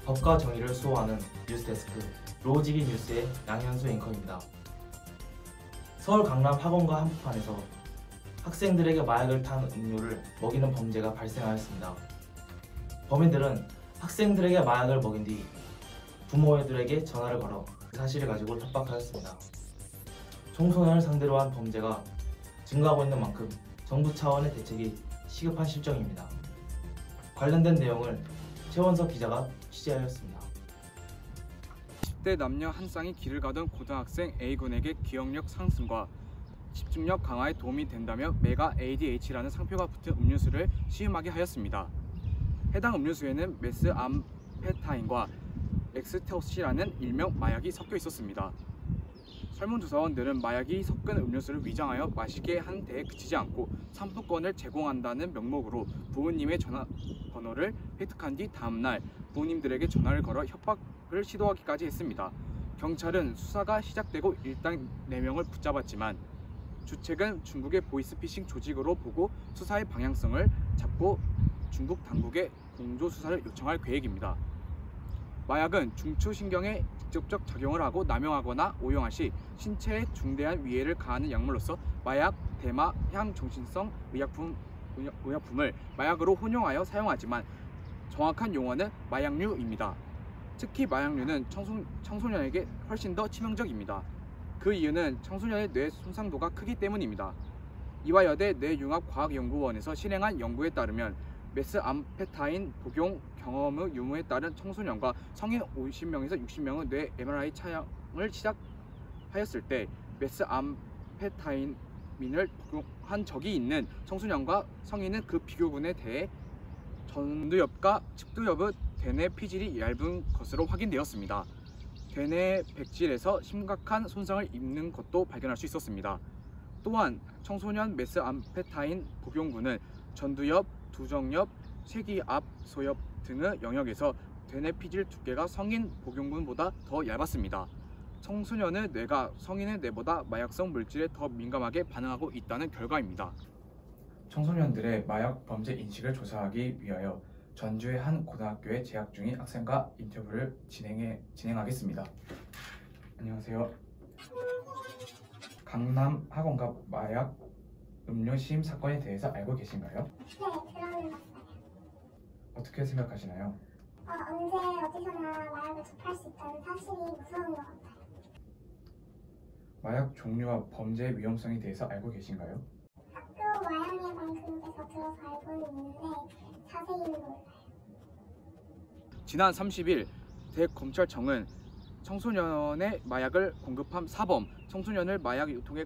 법과 정의를 수호하는 뉴스데스크 로지기 뉴스의 양현수 앵커입니다. 서울 강남 학원과 한복판에서 학생들에게 마약을 탄 음료를 먹이는 범죄가 발생하였습니다. 범인들은 학생들에게 마약을 먹인 뒤 부모들에게 전화를 걸어 그 사실을 가지고 협박하였습니다. 청소년을 상대로 한 범죄가 증가하고 있는 만큼 정부 차원의 대책이 시급한 실정입니다. 관련된 내용을 최원석 기자가 취재하였습니다. 10대 남녀 한 쌍이 길을 가던 고등학생 A군에게 기억력 상승과 집중력 강화에 도움이 된다며 메가 ADH라는 상표가 붙은 음료수를 시음하게 하였습니다. 해당 음료수에는 메스암페타인과 엑스터시라는 일명 마약이 섞여 있었습니다. 설문조사원들은 마약이 섞은 음료수를 위장하여 마시게 한 데에 그치지 않고 상품권을 제공한다는 명목으로 부모님의 전화번호를 획득한 뒤 다음날 부모님들에게 전화를 걸어 협박을 시도하기까지 했습니다. 경찰은 수사가 시작되고 일단 4명을 붙잡았지만 주책은 중국의 보이스피싱 조직으로 보고 수사의 방향성을 잡고 중국 당국에 공조수사를 요청할 계획입니다. 마약은 중추신경에 직접적 작용을 하고 남용하거나 오용할 시 신체에 중대한 위해를 가하는 약물로서 마약, 대마, 향정신성 의약품을 마약으로 혼용하여 사용하지만 정확한 용어는 마약류입니다. 특히 마약류는 청소년에게 훨씬 더 치명적입니다. 그 이유는 청소년의 뇌 손상도가 크기 때문입니다. 이화여대 뇌융합과학연구원에서 실행한 연구에 따르면 메스암페타인 복용 경험의 유무에 따른 청소년과 성인 50명에서 60명은 뇌 MRI 촬영을 시작하였을 때 메스암페타인을 복용한 적이 있는 청소년과 성인은 그 비교군에 대해 전두엽과 측두엽의 대뇌 피질이 얇은 것으로 확인되었습니다. 대뇌 백질에서 심각한 손상을 입는 것도 발견할 수 있었습니다. 또한 청소년 메스암페타인 복용군은 전두엽, 두정엽, 쇠기압소엽 등의 영역에서 대뇌 피질 두께가 성인 복용군보다 더 얇았습니다. 청소년의 뇌가 성인의 뇌보다 마약성 물질에 더 민감하게 반응하고 있다는 결과입니다. 청소년들의 마약 범죄 인식을 조사하기 위하여 전주의 한 고등학교에 재학 중인 학생과 인터뷰를 진행하겠습니다. 안녕하세요. 강남 학원가 마약 음료 시임 사건에 대해서 알고 계신가요? 네, 들어봤어요. 어떻게 생각하시나요? 언제 어디서나 마약을 접할 수 있다는 사실이 무서운 것 같아요. 마약 종류와 범죄의 위험성에 대해서 알고 계신가요? 학교 마약 예방 교육에서 들어서 알고는 있는데 자세히는 몰라요. 지난 30일 대검찰청은 청소년의 마약을 공급한 사범, 청소년을 마약 유통에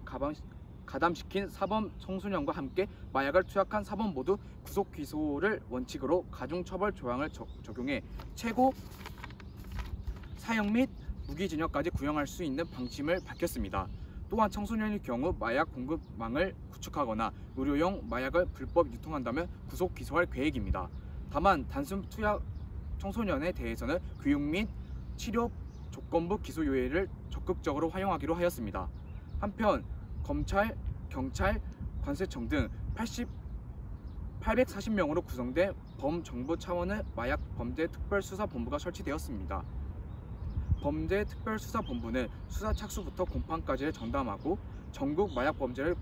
가담시킨 사범 청소년과 함께 마약을 투약한 사범 모두 구속 기소를 원칙으로 가중처벌 조항을 적용해 최고 사형 및 무기징역까지 구형할 수 있는 방침을 밝혔습니다. 또한 청소년의 경우 마약 공급망을 구축하거나 의료용 마약을 불법 유통한다면 구속 기소할 계획입니다. 다만 단순 투약 청소년에 대해서는 교육 및 치료 조건부 기소유예를 적극적으로 활용하기로 하였습니다. 한편 검찰, 경찰, 관세청 등 840명으로 구성된 범정부 차원의 마약 범죄 특별수사본부가 설치되었습니다. 범죄 특별수사본부는 수사 착수부터 공판까지를 전담하고 전국 마약 범죄를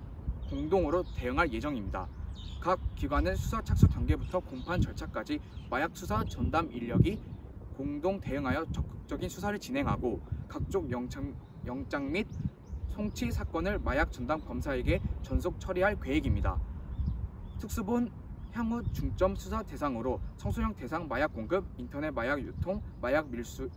공동으로 대응할 예정입니다. 각 기관은 수사 착수 단계부터 공판 절차까지 마약 수사 전담 인력이 공동 대응하여 적극적인 수사를 진행하고 각종 영장 및 송치 사건을 마약 전담 검사에게 전속 처리할 계획입니다. 특수본 향후 중점 수사 대상으로 청소년 대상 마약 공급, 인터넷 마약 유통, 마약 밀수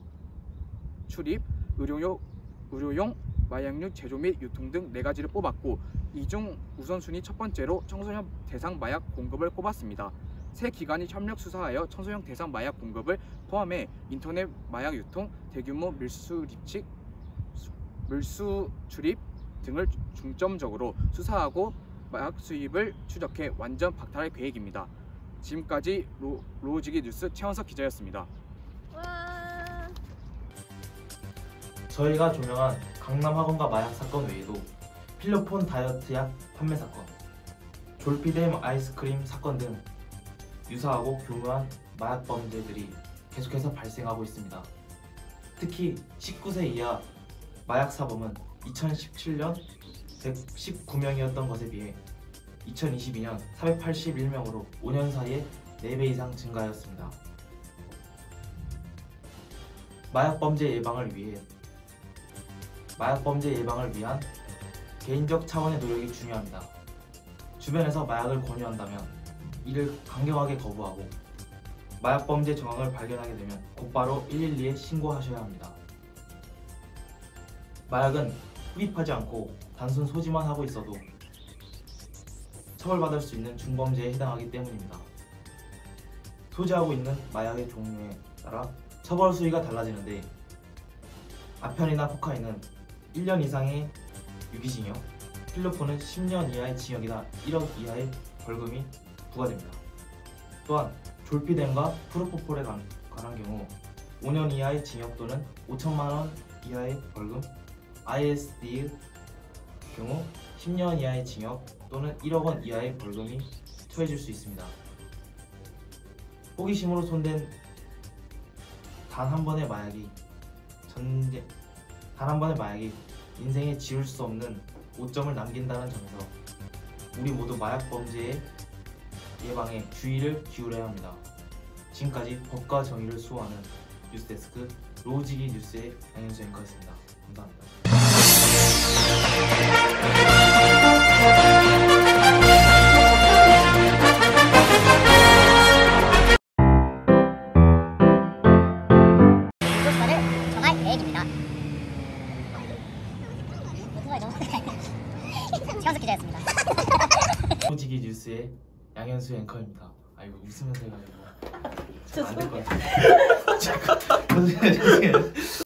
출입, 의료용 마약류 제조 및 유통 등 4가지를 뽑았고 이 중 우선순위 첫 번째로 청소년 대상 마약 공급을 꼽았습니다. 세 기관이 협력 수사하여 청소년 대상 마약 공급을 포함해 인터넷 마약 유통, 대규모 밀수 출입 등을 중점적으로 수사하고 마약 수입을 추적해 완전 박탈할 계획입니다. 지금까지 로지기 뉴스 최원석 기자였습니다. 저희가 조명한 강남 학원가 마약 사건 외에도 필로폰 다이어트 약 판매 사건, 졸피뎀 아이스크림 사건 등 유사하고 교묘한 마약 범죄들이 계속해서 발생하고 있습니다. 특히 19세 이하 마약 사범은 2017년 119명이었던 것에 비해 2022년 481명으로 5년 사이에 4배 이상 증가하였습니다. 마약 범죄 예방을 위한 개인적 차원의 노력이 중요합니다. 주변에서 마약을 권유한다면 이를 강경하게 거부하고 마약 범죄 정황을 발견하게 되면 곧바로 112에 신고하셔야 합니다. 마약은 흡입하지 않고 단순 소지만 하고 있어도 처벌받을 수 있는 중범죄에 해당하기 때문입니다. 소지하고 있는 마약의 종류에 따라 처벌 수위가 달라지는데 아편이나 코카인은 1년 이상의 유기징역, 필로폰은 10년 이하의 징역이나 1억 이하의 벌금이 부과됩니다. 또한 졸피뎀과 프로포폴에 관한 경우 5년 이하의 징역 또는 5천만 원 이하의 벌금, ISD의 경우 10년 이하의 징역 또는 1억 원 이하의 벌금이 처해질 수 있습니다. 호기심으로 손댄 단 한 번의 마약이 인생에 지울 수 없는 오점을 남긴다는 점에서 우리 모두 마약 범죄의 예방에 주의를 기울여야 합니다. 지금까지 법과 정의를 수호하는 뉴스데스크 로지기 뉴스의 양현수 앵커였습니다. 감사합니다. 유튜버를 정할 계획입니다. 유튜버에 너무 최현석 기자였습니다. 로지기 뉴스의 양현수 앵커입니다. 아 이거 웃으면서 해가지고 안될 것 같아요.